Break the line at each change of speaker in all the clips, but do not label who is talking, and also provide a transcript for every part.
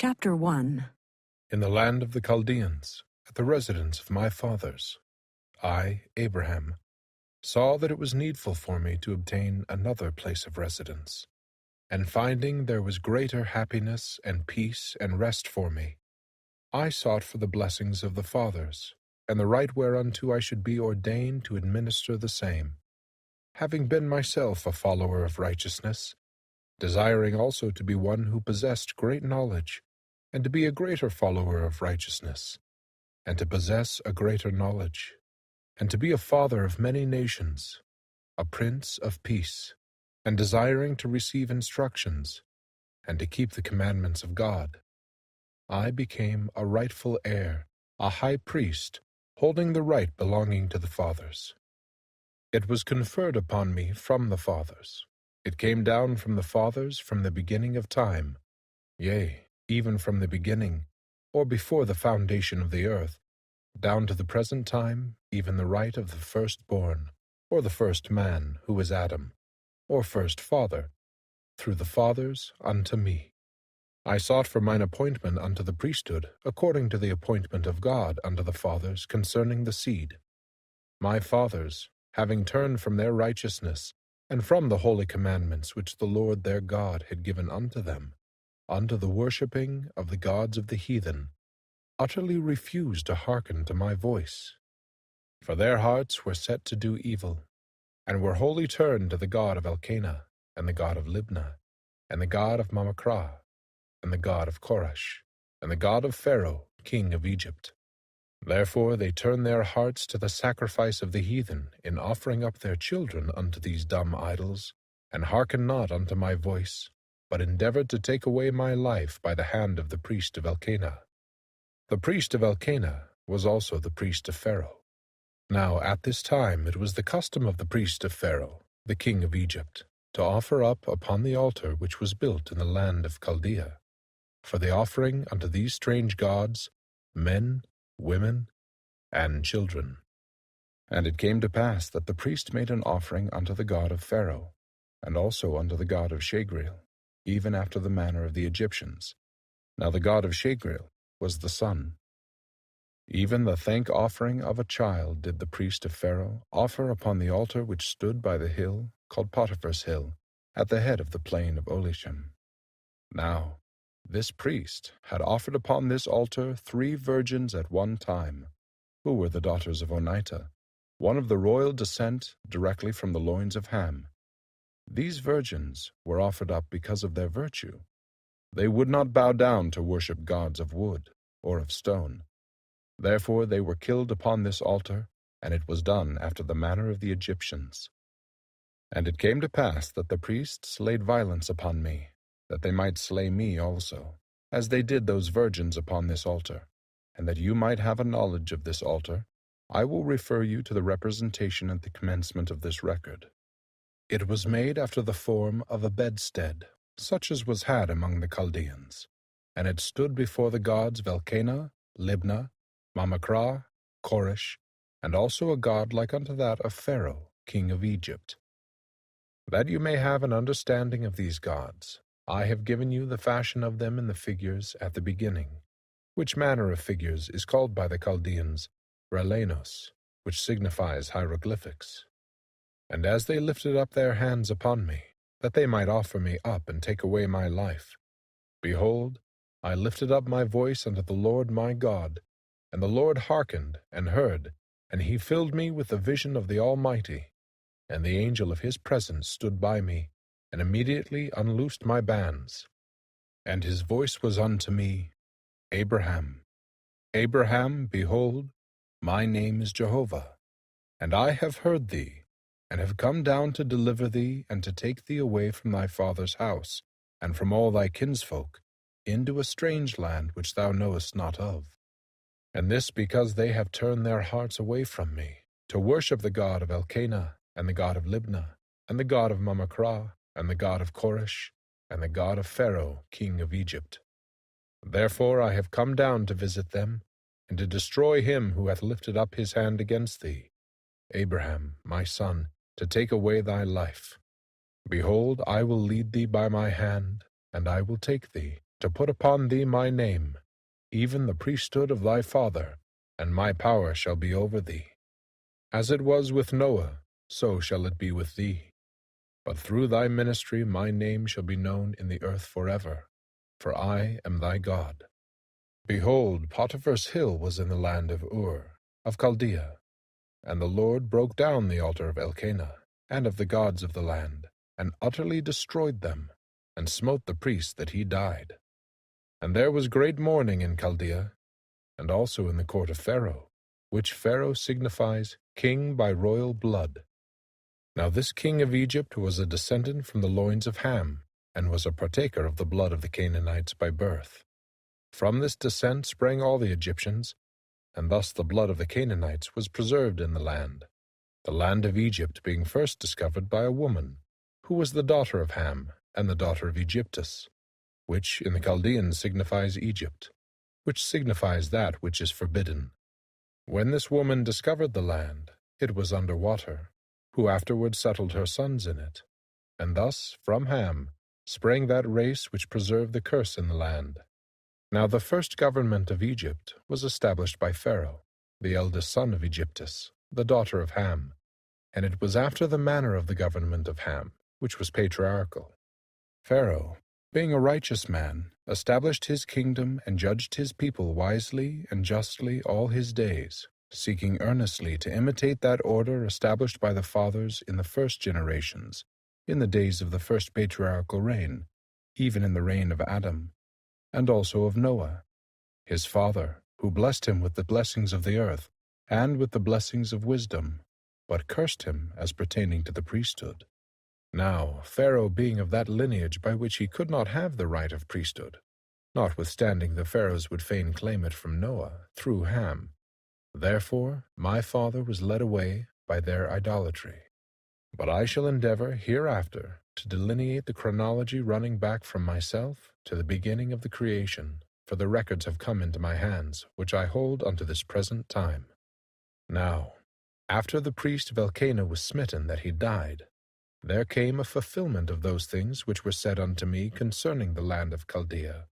Chapter 1.
In the land of the Chaldeans, at the residence of my fathers, I, Abraham, saw that it was needful for me to obtain another place of residence, and finding there was greater happiness and peace and rest for me, I sought for the blessings of the fathers, and the right whereunto I should be ordained to administer the same, having been myself a follower of righteousness, desiring also to be one who possessed great knowledge, and to be a greater follower of righteousness, and to possess a greater knowledge, and to be a father of many nations, a prince of peace, and desiring to receive instructions, and to keep the commandments of God. I became a rightful heir, a high priest, holding the right belonging to the fathers. It was conferred upon me from the fathers. It came down from the fathers from the beginning of time, yea, even from the beginning, or before the foundation of the earth, down to the present time, even the right of the firstborn, or the first man, who is Adam, or first father, through the fathers unto me. I sought for mine appointment unto the priesthood, according to the appointment of God unto the fathers concerning the seed. My fathers, having turned from their righteousness, and from the holy commandments which the Lord their God had given unto them, unto the worshipping of the gods of the heathen, utterly refused to hearken to my voice. For their hearts were set to do evil, and were wholly turned to the god of Elkanah, and the god of Libnah, and the god of Mamacrah, and the god of Koresh, and the god of Pharaoh, king of Egypt. Therefore they turned their hearts to the sacrifice of the heathen, in offering up their children unto these dumb idols, and hearkened not unto my voice, but endeavored to take away my life by the hand of the priest of Elkanah. The priest of Elkanah was also the priest of Pharaoh. Now at this time it was the custom of the priest of Pharaoh, the king of Egypt, to offer up upon the altar which was built in the land of Chaldea, for the offering unto these strange gods, men, women, and children. And it came to pass that the priest made an offering unto the god of Pharaoh, and also unto the god of Shagreel, even after the manner of the Egyptians. Now the god of Shagreel was the sun. Even the thank offering of a child did the priest of Pharaoh offer upon the altar which stood by the hill called Potiphar's hill, at the head of the plain of Olisham. Now this priest had offered upon this altar 3 virgins at one time, who were the daughters of Onita, one of the royal descent directly from the loins of Ham. These virgins were offered up because of their virtue. They would not bow down to worship gods of wood or of stone. Therefore they were killed upon this altar, and it was done after the manner of the Egyptians. And it came to pass that the priests laid violence upon me, that they might slay me also, as they did those virgins upon this altar. And that you might have a knowledge of this altar, I will refer you to the representation at the commencement of this record. It was made after the form of a bedstead, such as was had among the Chaldeans, and it stood before the gods of Elkanah, Libnah, Mamacrah, Koresh, and also a god like unto that of Pharaoh, king of Egypt. That you may have an understanding of these gods, I have given you the fashion of them in the figures at the beginning, which manner of figures is called by the Chaldeans Relenos, which signifies hieroglyphics. And as they lifted up their hands upon me, that they might offer me up and take away my life, behold, I lifted up my voice unto the Lord my God, and the Lord hearkened and heard, and he filled me with the vision of the Almighty. And the angel of his presence stood by me, and immediately unloosed my bands. And his voice was unto me, Abraham. Abraham, behold, my name is Jehovah, and I have heard thee, and have come down to deliver thee, and to take thee away from thy father's house, and from all thy kinsfolk, into a strange land which thou knowest not of. And this because they have turned their hearts away from me, to worship the god of Elkanah, and the god of Libnah, and the god of Mamacrah, and the god of Koresh, and the god of Pharaoh, king of Egypt. Therefore I have come down to visit them, and to destroy him who hath lifted up his hand against thee, Abraham, my son, to take away thy life. Behold, I will lead thee by my hand, and I will take thee, to put upon thee my name, even the priesthood of thy father, and my power shall be over thee. As it was with Noah, so shall it be with thee. But through thy ministry my name shall be known in the earth forever, for I am thy God. Behold, Potiphar's hill was in the land of Ur, of Chaldea, and the Lord broke down the altar of Elkanah, and of the gods of the land, and utterly destroyed them, and smote the priest that he died. And there was great mourning in Chaldea, and also in the court of Pharaoh, which Pharaoh signifies king by royal blood. Now this king of Egypt was a descendant from the loins of Ham, and was a partaker of the blood of the Canaanites by birth. From this descent sprang all the Egyptians, and thus the blood of the Canaanites was preserved in the land of Egypt being first discovered by a woman, who was the daughter of Ham, and the daughter of Egyptus, which in the Chaldeans signifies Egypt, which signifies that which is forbidden. When this woman discovered the land, it was under water, who afterward settled her sons in it, and thus from Ham sprang that race which preserved the curse in the land. Now the first government of Egypt was established by Pharaoh, the eldest son of Egyptus, the daughter of Ham, and it was after the manner of the government of Ham, which was patriarchal. Pharaoh, being a righteous man, established his kingdom and judged his people wisely and justly all his days, seeking earnestly to imitate that order established by the fathers in the first generations, in the days of the first patriarchal reign, even in the reign of Adam, and also of Noah, his father, who blessed him with the blessings of the earth, and with the blessings of wisdom, but cursed him as pertaining to the priesthood. Now Pharaoh being of that lineage by which he could not have the right of priesthood, notwithstanding the Pharaohs would fain claim it from Noah, through Ham, therefore my father was led away by their idolatry. But I shall endeavor hereafter to delineate the chronology running back from myself to the beginning of the creation, for the records have come into my hands, which I hold unto this present time. Now, after the priest of Elkanah was smitten that he died, there came a fulfillment of those things which were said unto me concerning the land of Chaldea,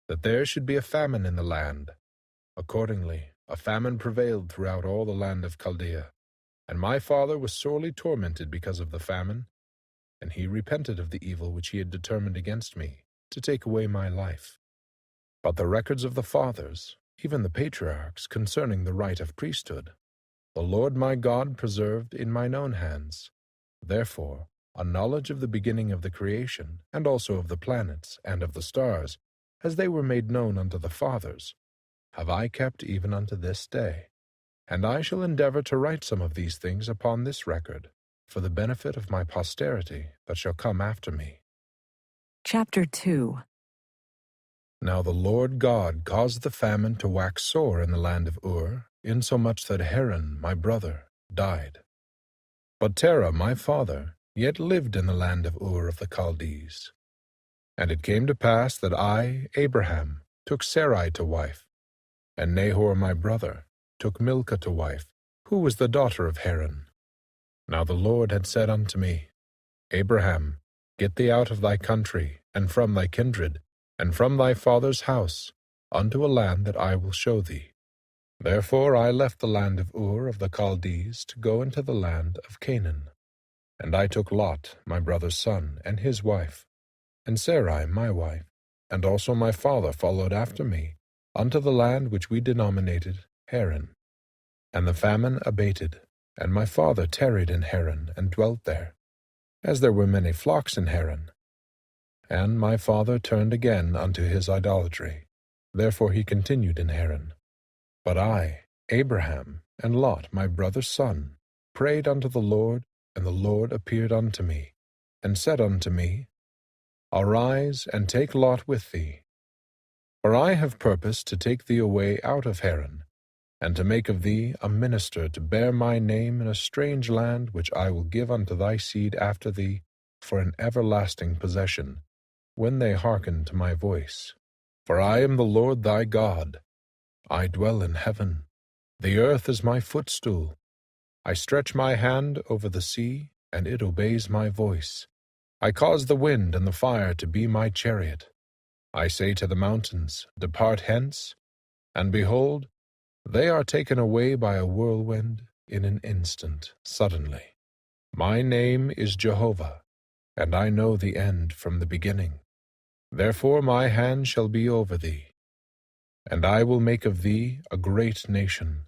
that there should be a famine in the land. Accordingly, a famine prevailed throughout all the land of Chaldea, and my father was sorely tormented because of the famine, and he repented of the evil which he had determined against me, to take away my life. But the records of the fathers, even the patriarchs, concerning the right of priesthood, the Lord my God preserved in mine own hands. Therefore, a knowledge of the beginning of the creation, and also of the planets, and of the stars, as they were made known unto the fathers, have I kept even unto this day. And I shall endeavor to write some of these things upon this record, for the benefit of my posterity that shall come after me.
Chapter 2.
Now the Lord God caused the famine to wax sore in the land of Ur, insomuch that Haran, my brother, died. But Terah, my father, yet lived in the land of Ur of the Chaldees. And it came to pass that I, Abraham, took Sarai to wife, and Nahor, my brother, took Milcah to wife, who was the daughter of Haran. Now the Lord had said unto me, Abraham, get thee out of thy country, and from thy kindred, and from thy father's house, unto a land that I will show thee. Therefore I left the land of Ur of the Chaldees to go into the land of Canaan. And I took Lot, my brother's son, and his wife, and Sarai, my wife, and also my father followed after me, unto the land which we denominated Haran. And the famine abated, and my father tarried in Haran, and dwelt there, as there were many flocks in Haran. And my father turned again unto his idolatry, therefore he continued in Haran. But I, Abraham, and Lot, my brother's son, prayed unto the Lord, and the Lord appeared unto me, and said unto me, Arise, and take Lot with thee. For I have purposed to take thee away out of Haran, and to make of thee a minister to bear my name in a strange land which I will give unto thy seed after thee for an everlasting possession, when they hearken to my voice. For I am the Lord thy God. I dwell in heaven. The earth is my footstool. I stretch my hand over the sea, and it obeys my voice. I cause the wind and the fire to be my chariot. I say to the mountains, Depart hence, and behold, they are taken away by a whirlwind in an instant, suddenly. My name is Jehovah, and I know the end from the beginning. Therefore my hand shall be over thee, and I will make of thee a great nation,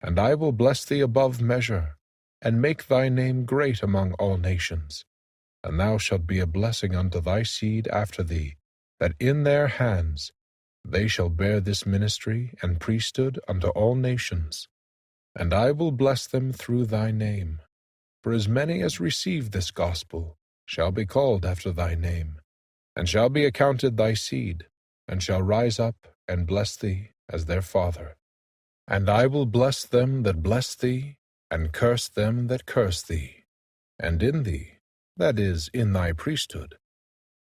and I will bless thee above measure, and make thy name great among all nations. And thou shalt be a blessing unto thy seed after thee, that in their hands they shall bear this ministry and priesthood unto all nations. And I will bless them through thy name. For as many as receive this gospel shall be called after thy name, and shall be accounted thy seed, and shall rise up and bless thee as their father. And I will bless them that bless thee, and curse them that curse thee. And in thee, that is, in thy priesthood,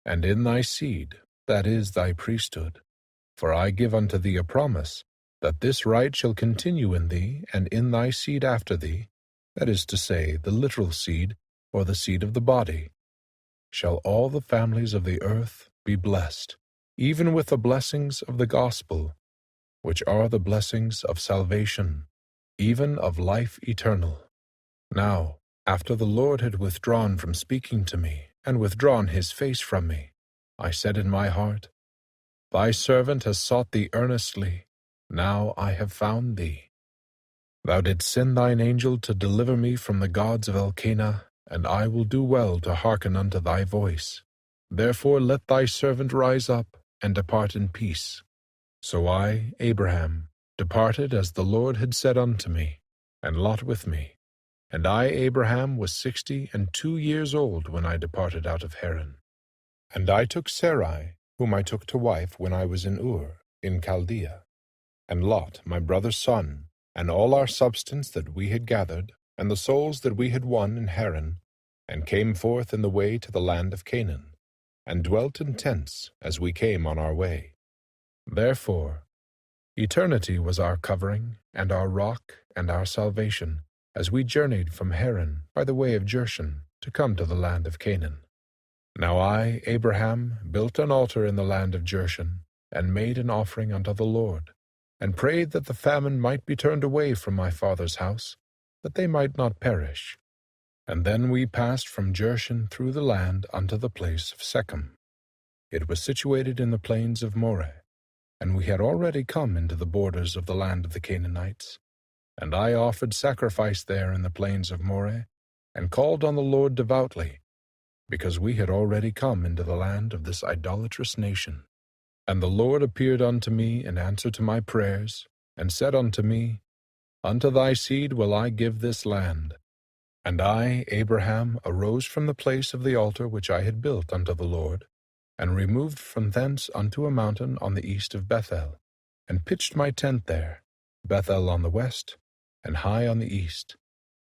and in thy seed, that is, thy priesthood. For I give unto thee a promise, that this right shall continue in thee, and in thy seed after thee, that is to say, the literal seed, or the seed of the body. Shall all the families of the earth be blessed, even with the blessings of the gospel, which are the blessings of salvation, even of life eternal. Now, after the Lord had withdrawn from speaking to me, and withdrawn his face from me, I said in my heart, Thy servant has sought thee earnestly, now I have found thee. Thou didst send thine angel to deliver me from the gods of Elkanah, and I will do well to hearken unto thy voice. Therefore let thy servant rise up, and depart in peace. So I, Abraham, departed as the Lord had said unto me, and Lot with me. And I, Abraham, was 62 years old when I departed out of Haran. And I took Sarai, whom I took to wife when I was in Ur, in Chaldea, and Lot, my brother's son, and all our substance that we had gathered, and the souls that we had won in Haran, and came forth in the way to the land of Canaan, and dwelt in tents as we came on our way. Therefore, eternity was our covering, and our rock, and our salvation, as we journeyed from Haran by the way of Jershon to come to the land of Canaan. Now I, Abraham, built an altar in the land of Jershon, and made an offering unto the Lord, and prayed that the famine might be turned away from my father's house, that they might not perish. And then we passed from Jershon through the land unto the place of Shechem. It was situated in the plains of Moreh, and we had already come into the borders of the land of the Canaanites. And I offered sacrifice there in the plains of Moreh, and called on the Lord devoutly, because we had already come into the land of this idolatrous nation. And the Lord appeared unto me in answer to my prayers, and said unto me, Unto thy seed will I give this land. And I, Abraham, arose from the place of the altar which I had built unto the Lord, and removed from thence unto a mountain on the east of Bethel, and pitched my tent there, Bethel on the west, and Hai on the east.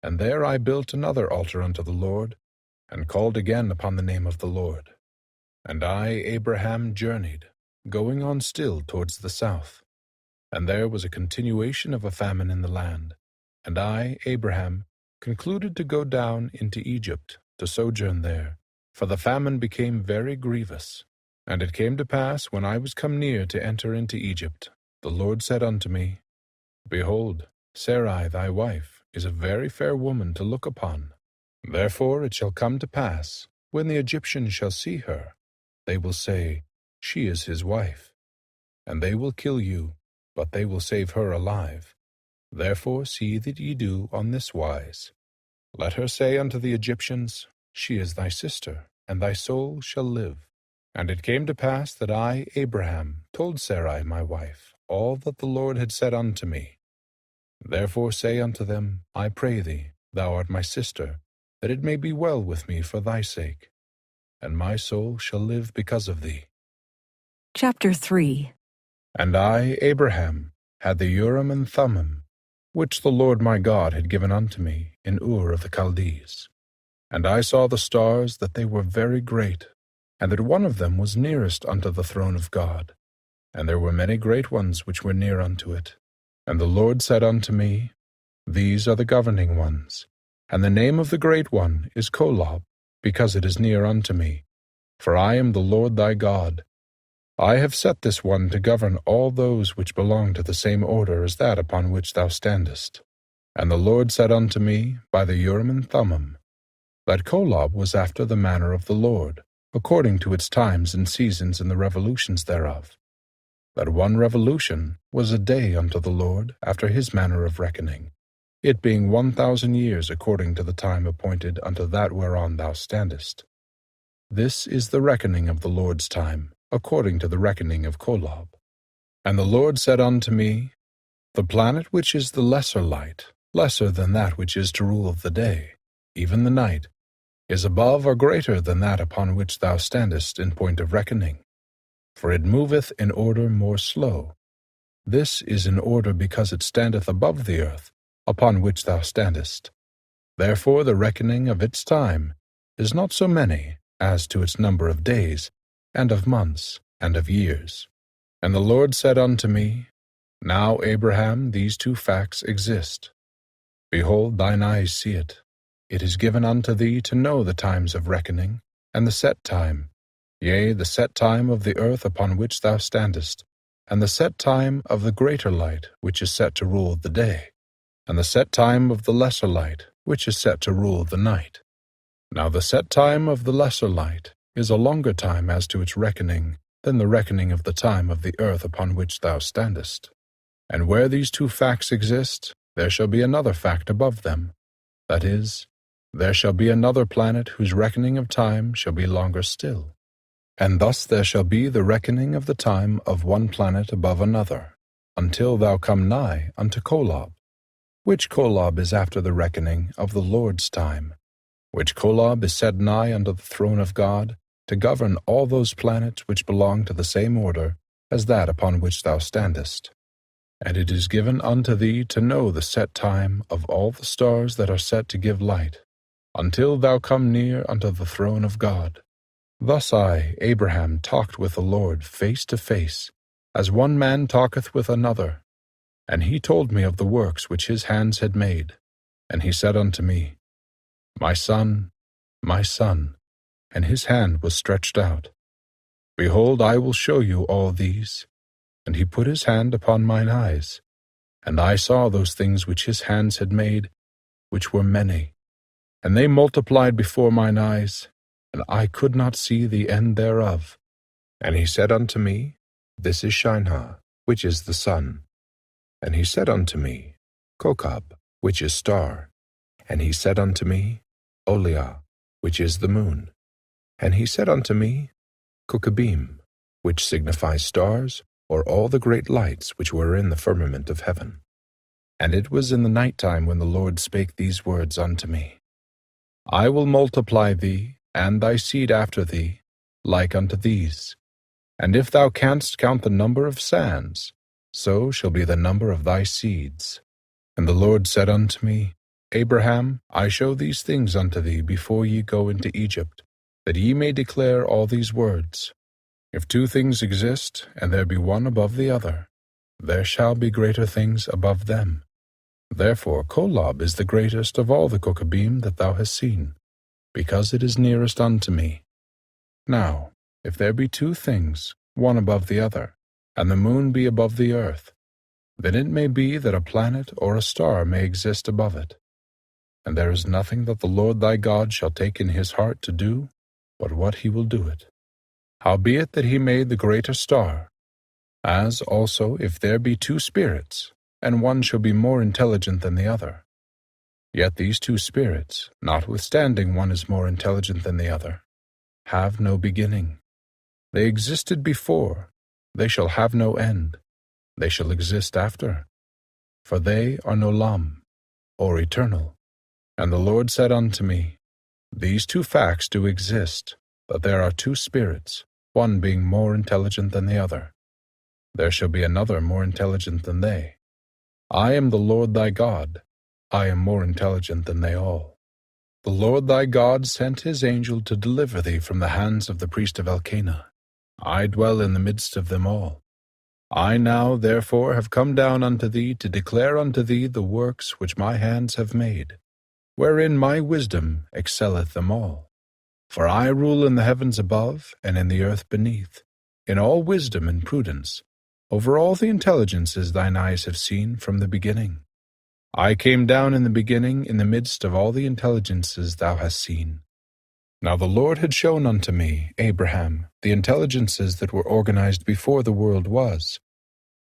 And there I built another altar unto the Lord, and called again upon the name of the Lord. And I, Abraham, journeyed, going on still towards the south. And there was a continuation of a famine in the land. And I, Abraham, concluded to go down into Egypt, to sojourn there, for the famine became very grievous. And it came to pass, when I was come near to enter into Egypt, the Lord said unto me, Behold, Sarai thy wife is a very fair woman to look upon. Therefore it shall come to pass, when the Egyptians shall see her, they will say, She is his wife. And they will kill you, but they will save her alive. Therefore see that ye do on this wise. Let her say unto the Egyptians, She is thy sister, and thy soul shall live. And it came to pass that I, Abraham, told Sarai my wife all that the Lord had said unto me. Therefore say unto them, I pray thee, thou art my sister, that it may be well with me for thy sake, and my soul shall live because of thee.
Chapter 3.
And I, Abraham, had the Urim and Thummim, which the Lord my God had given unto me in Ur of the Chaldees. And I saw the stars, that they were very great, and that one of them was nearest unto the throne of God. And there were many great ones which were near unto it. And the Lord said unto me, These are the governing ones, and the name of the great one is Kolob, because it is near unto me. For I am the Lord thy God. I have set this one to govern all those which belong to the same order as that upon which thou standest. And the Lord said unto me by the Urim and Thummim, that Kolob was after the manner of the Lord, according to its times and seasons and the revolutions thereof. That one revolution was a day unto the Lord after his manner of reckoning, it being 1,000 years according to the time appointed unto that whereon thou standest. This is the reckoning of the Lord's time, according to the reckoning of Kolob. And the Lord said unto me, the planet which is the lesser light, lesser than that which is to rule the day, even the night, is above or greater than that upon which thou standest in point of reckoning. For it moveth in order more slow. This is in order because it standeth above the earth, upon which thou standest. Therefore the reckoning of its time is not so many as to its number of days, and of months, and of years. And the Lord said unto me, now, Abraham, these two facts exist. Behold, thine eyes see it. It is given unto thee to know the times of reckoning, and the set time, yea, the set time of the earth upon which thou standest, and the set time of the greater light which is set to rule the day, and the set time of the lesser light which is set to rule the night. Now the set time of the lesser light is a longer time as to its reckoning than the reckoning of the time of the earth upon which thou standest. And where these two facts exist, there shall be another fact above them. That is, there shall be another planet whose reckoning of time shall be longer still. And thus there shall be the reckoning of the time of one planet above another, until thou come nigh unto Kolob, which Kolob is after the reckoning of the Lord's time, which Kolob is set nigh unto the throne of God, to govern all those planets which belong to the same order as that upon which thou standest. And it is given unto thee to know the set time of all the stars that are set to give light, until thou come near unto the throne of God. Thus I, Abraham, talked with the Lord face to face, as one man talketh with another. And he told me of the works which his hands had made. And he said unto me, my son, and his hand was stretched out. Behold, I will show you all these. And he put his hand upon mine eyes, and I saw those things which his hands had made, which were many. And they multiplied before mine eyes, and I could not see the end thereof. And he said unto me, this is Shinar, which is the sun. And he said unto me, Kokab, which is star. And he said unto me, Oliah, which is the moon. And he said unto me, Kokabim, which signifies stars, or all the great lights which were in the firmament of heaven. And it was in the night time when the Lord spake these words unto me, I will multiply thee, and thy seed after thee, like unto these. And if thou canst count the number of sands, so shall be the number of thy seeds. And the Lord said unto me, Abraham, I show these things unto thee before ye go into Egypt, that ye may declare all these words. If two things exist, and there be one above the other, there shall be greater things above them. Therefore Kolob is the greatest of all the Kokabim that thou hast seen, because it is nearest unto me. Now, if there be two things, one above the other, and the moon be above the earth, then it may be that a planet or a star may exist above it. And there is nothing that the Lord thy God shall take in his heart to do, but what he will do it. Howbeit that he made the greater star, as also if there be two spirits, and one shall be more intelligent than the other. Yet these two spirits, notwithstanding one is more intelligent than the other, have no beginning. They existed before, they shall have no end, they shall exist after. For they are nolam, or eternal. And the Lord said unto me, These two facts do exist, that there are two spirits, one being more intelligent than the other. There shall be another more intelligent than they. I am the Lord thy God. I am more intelligent than they all. The Lord thy God sent his angel to deliver thee from the hands of the priest of Elkanah. I dwell in the midst of them all. I now, therefore, have come down unto thee to declare unto thee the works which my hands have made, wherein my wisdom excelleth them all. For I rule in the heavens above and in the earth beneath. in all wisdom and prudence, over all the intelligences thine eyes have seen from the beginning. I came down in the beginning in the midst of all the intelligences thou hast seen. Now the Lord had shown unto me, Abraham, the intelligences that were organized before the world was,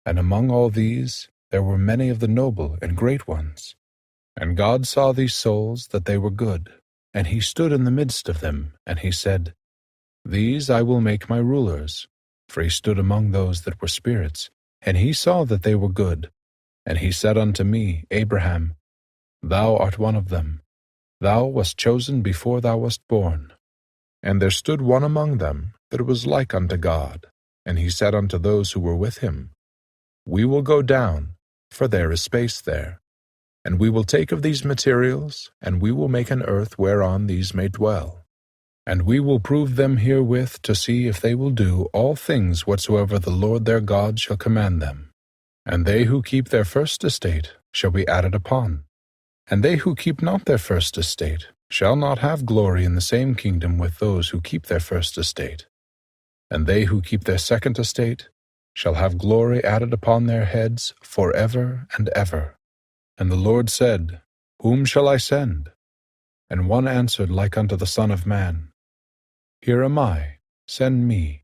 and among all these there were many of the noble and great ones. And God saw these souls that they were good, and he stood in the midst of them, and he said, These I will make my rulers. For he stood among those that were spirits, and he saw that they were good. And he said unto me, Abraham, Thou art one of them. Thou wast chosen before thou wast born. And there stood one among them that was like unto God. And he said unto those who were with him, We will go down, for there is space there. And we will take of these materials, and we will make an earth whereon these may dwell. And we will prove them herewith to see if they will do all things whatsoever the Lord their God shall command them. And they who keep their first estate shall be added upon. And they who keep not their first estate shall not have glory in the same kingdom with those who keep their first estate. And they who keep their second estate shall have glory added upon their heads forever and ever. And the Lord said, Whom shall I send? And one answered like unto the Son of Man, Here am I, send me.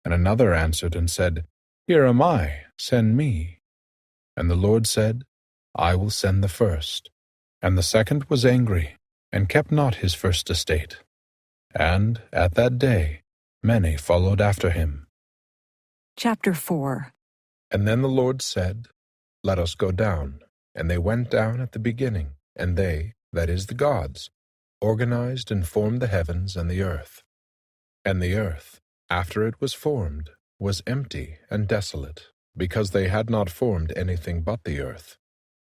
And another answered and said, Here am I, send me. And the Lord said, I will send the first. And the second was angry, and kept not his first estate. And at that day many followed after him.
Chapter 4.
And then the Lord said, Let us go down. And they went down at the beginning, and they, that is the gods, organized and formed the heavens and the earth. And the earth, after it was formed, was empty and desolate, because they had not formed anything but the earth.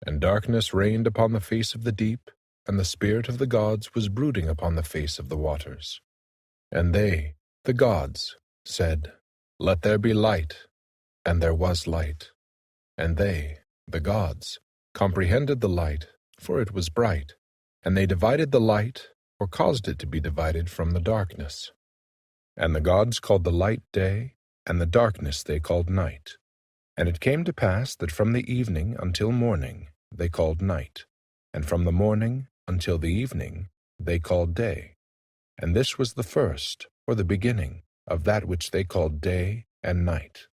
And darkness reigned upon the face of the deep, and the spirit of the gods was brooding upon the face of the waters. And they, the gods, said, Let there be light. And there was light. And they, the gods, comprehended the light, for it was bright. And they divided the light, or caused it to be divided from the darkness. And the gods called the light day, and the darkness they called night. And it came to pass that from the evening until morning they called night, and from the morning until the evening they called day. And this was the first, or the beginning, of that which they called day and night.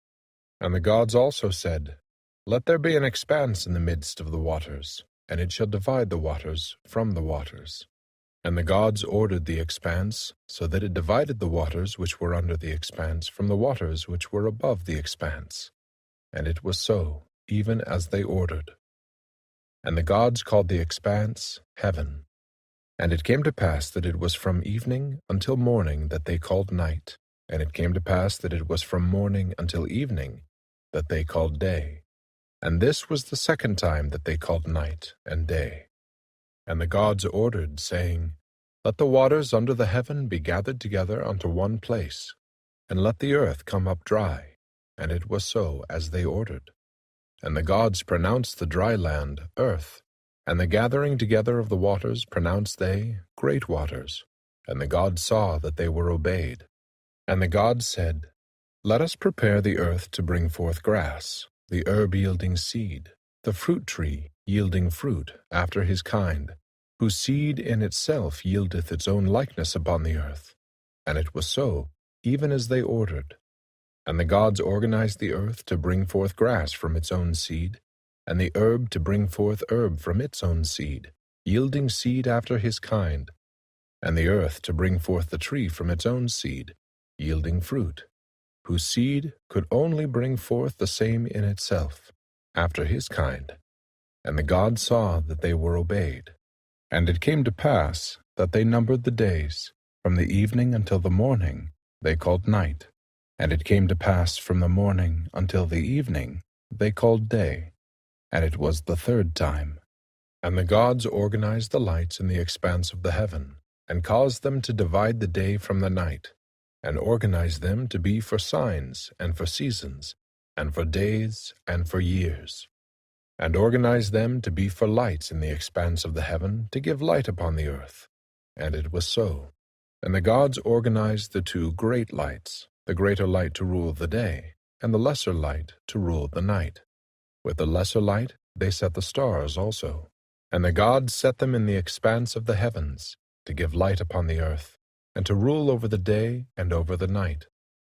And the gods also said, Let there be an expanse in the midst of the waters, and it shall divide the waters from the waters. And the gods ordered the expanse, so that it divided the waters which were under the expanse from the waters which were above the expanse. And it was so, even as they ordered. And the gods called the expanse heaven. And it came to pass that it was from evening until morning that they called night. And it came to pass that it was from morning until evening that they called day. And this was the second time that they called night and day. And the gods ordered, saying, Let the waters under the heaven be gathered together unto one place, and let the earth come up dry. And it was so as they ordered. And the gods pronounced the dry land earth, and the gathering together of the waters pronounced they great waters. And the gods saw that they were obeyed. And the gods said, Let us prepare the earth to bring forth grass, the herb yielding seed, the fruit tree yielding fruit after his kind, whose seed in itself yieldeth its own likeness upon the earth. And it was so, even as they ordered. And the gods organized the earth to bring forth grass from its own seed, and the herb to bring forth herb from its own seed, yielding seed after his kind, and the earth to bring forth the tree from its own seed, yielding fruit, whose seed could only bring forth the same in itself, after his kind. And the gods saw that they were obeyed. And it came to pass that they numbered the days, from the evening until the morning they called night. And it came to pass from the morning until the evening they called day. And it was the third time. And the gods organized the lights in the expanse of the heaven, and caused them to divide the day from the night, and organized them to be for signs and for seasons, and for days and for years, and organized them to be for lights in the expanse of the heaven, to give light upon the earth. And it was so. And the gods organized the two great lights, the greater light to rule the day, and the lesser light to rule the night. With the lesser light they set the stars also. And the gods set them in the expanse of the heavens, to give light upon the earth, and to rule over the day and over the night,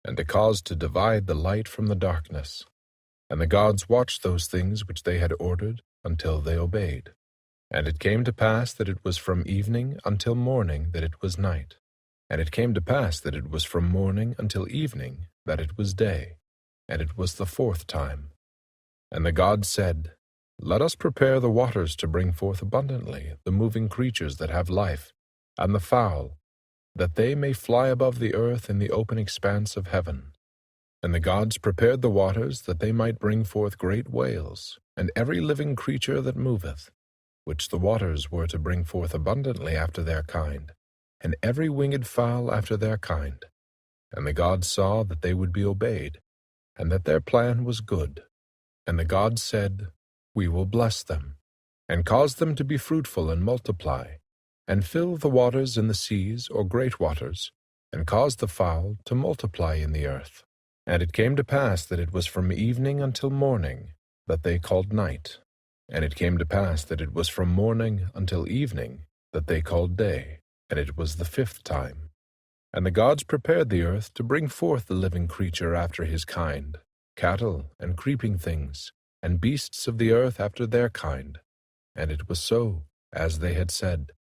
and to cause to divide the light from the darkness. And the gods watched those things which they had ordered until they obeyed. And it came to pass that it was from evening until morning that it was night. And it came to pass that it was from morning until evening that it was day. And it was the fourth time. And the gods said, Let us prepare the waters to bring forth abundantly the moving creatures that have life, and the fowl, that they may fly above the earth in the open expanse of heaven. And the gods prepared the waters that they might bring forth great whales, and every living creature that moveth, which the waters were to bring forth abundantly after their kind, and every winged fowl after their kind. And the gods saw that they would be obeyed, and that their plan was good. And the gods said, We will bless them, and cause them to be fruitful and multiply, and fill the waters in the seas or great waters, and cause the fowl to multiply in the earth. And it came to pass that it was from evening until morning that they called night. And it came to pass that it was from morning until evening that they called day, and it was the fifth time. And the gods prepared the earth to bring forth the living creature after his kind, cattle and creeping things, and beasts of the earth after their kind. And it was so, as they had said.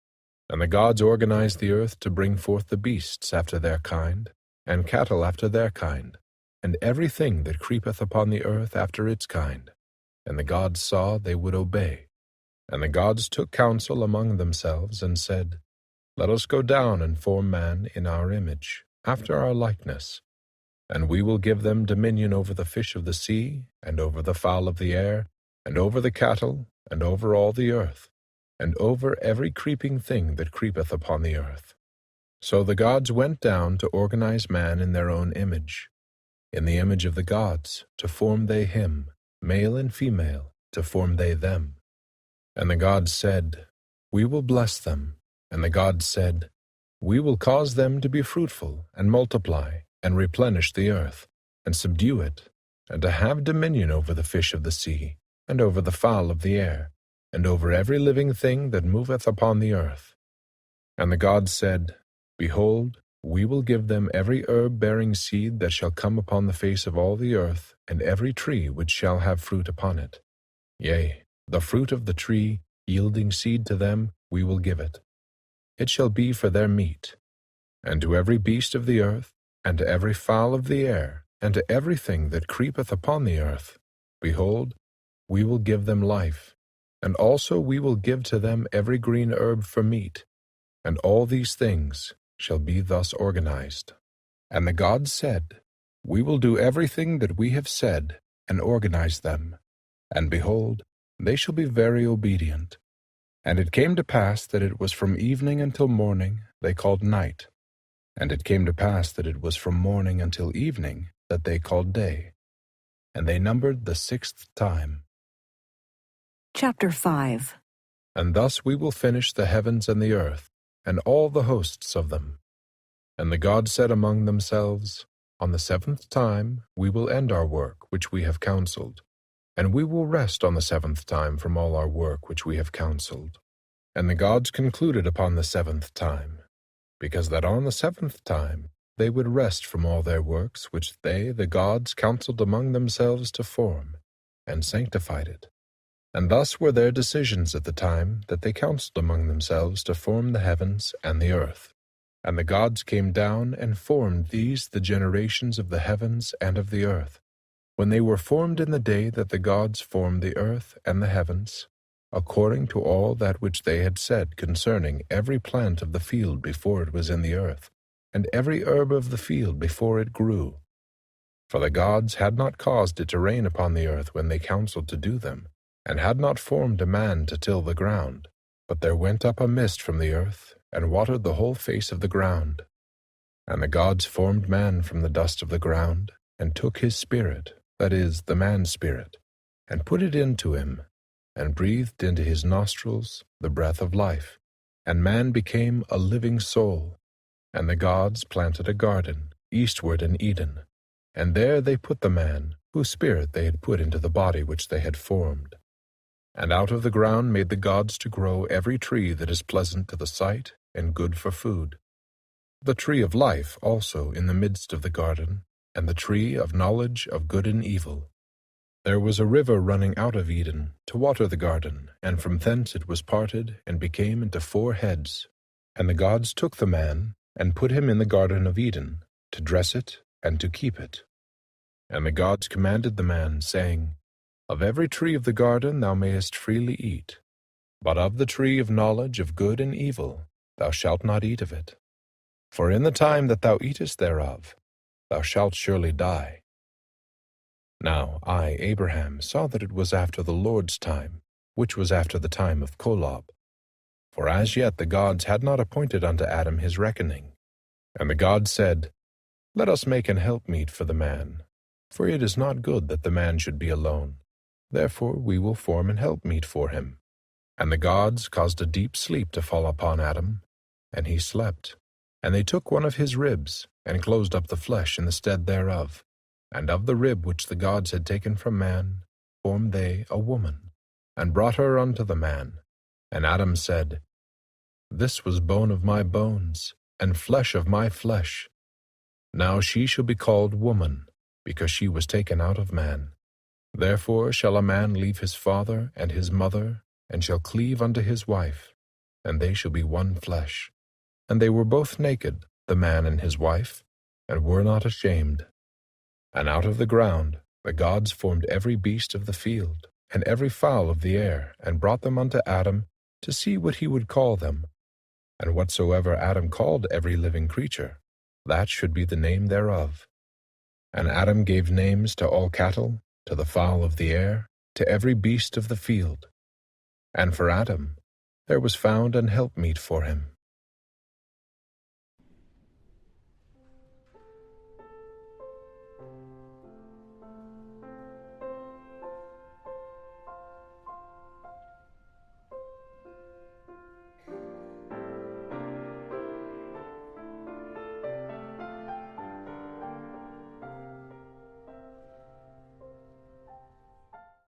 And the gods organized the earth to bring forth the beasts after their kind, and cattle after their kind, and everything that creepeth upon the earth after its kind. And the gods saw they would obey. And the gods took counsel among themselves, and said, Let us go down and form man in our image, after our likeness. And we will give them dominion over the fish of the sea, and over the fowl of the air, and over the cattle, and over all the earth, and over every creeping thing that creepeth upon the earth. So the gods went down to organize man in their own image. In the image of the gods, to form they him, male and female, to form they them. And the gods said, We will bless them. And the gods said, We will cause them to be fruitful, and multiply, and replenish the earth, and subdue it, and to have dominion over the fish of the sea, and over the fowl of the air, and over every living thing that moveth upon the earth. And the gods said, Behold, we will give them every herb bearing seed that shall come upon the face of all the earth, and every tree which shall have fruit upon it. Yea, the fruit of the tree, yielding seed to them, we will give it. It shall be for their meat. And to every beast of the earth, and to every fowl of the air, and to everything that creepeth upon the earth, behold, we will give them life, and also we will give to them every green herb for meat, and all these things shall be thus organized. And the gods said, We will do everything that we have said, and organize them. And behold, they shall be very obedient. And it came to pass that it was from evening until morning they called night. And it came to pass that it was from morning until evening that they called day. And they numbered the sixth time.
Chapter 5.
And thus we will finish the heavens and the earth, and all the hosts of them. And the gods said among themselves, On the seventh time we will end our work which we have counseled, and we will rest on the seventh time from all our work which we have counseled. And the gods concluded upon the seventh time, because that on the seventh time they would rest from all their works which they, the gods, counseled among themselves to form, and sanctified it. And thus were their decisions at the time that they counseled among themselves to form the heavens and the earth. And the gods came down and formed these the generations of the heavens and of the earth, when they were formed in the day that the gods formed the earth and the heavens, according to all that which they had said concerning every plant of the field before it was in the earth, and every herb of the field before it grew. For the gods had not caused it to rain upon the earth when they counseled to do them, and had not formed a man to till the ground, but there went up a mist from the earth, and watered the whole face of the ground. And the gods formed man from the dust of the ground, and took his spirit, that is, the man's spirit, and put it into him, and breathed into his nostrils the breath of life, and man became a living soul. And the gods planted a garden, eastward in Eden, and there they put the man, whose spirit they had put into the body which they had formed. And out of the ground made the gods to grow every tree that is pleasant to the sight and good for food. The tree of life also in the midst of the garden, and the tree of knowledge of good and evil. There was a river running out of Eden to water the garden, and from thence it was parted and became into 4 heads. And the gods took the man, and put him in the garden of Eden, to dress it and to keep it. And the gods commanded the man, saying, Of every tree of the garden thou mayest freely eat, but of the tree of knowledge of good and evil thou shalt not eat of it. For in the time that thou eatest thereof, thou shalt surely die. Now I, Abraham, saw that it was after the Lord's time, which was after the time of Kolob. For as yet the gods had not appointed unto Adam his reckoning. And the gods said, Let us make an helpmeet for the man, for it is not good that the man should be alone. Therefore we will form an helpmeet for him. And the gods caused a deep sleep to fall upon Adam, and he slept. And they took one of his ribs, and closed up the flesh in the stead thereof. And of the rib which the gods had taken from man, formed they a woman, and brought her unto the man. And Adam said, This was bone of my bones, and flesh of my flesh. Now she shall be called woman, because she was taken out of man. Therefore shall a man leave his father and his mother, and shall cleave unto his wife, and they shall be one flesh. And they were both naked, the man and his wife, and were not ashamed. And out of the ground the gods formed every beast of the field, and every fowl of the air, and brought them unto Adam, to see what he would call them. And whatsoever Adam called every living creature, that should be the name thereof. And Adam gave names to all cattle, to the fowl of the air, to every beast of the field. And for Adam there was found an helpmeet for him.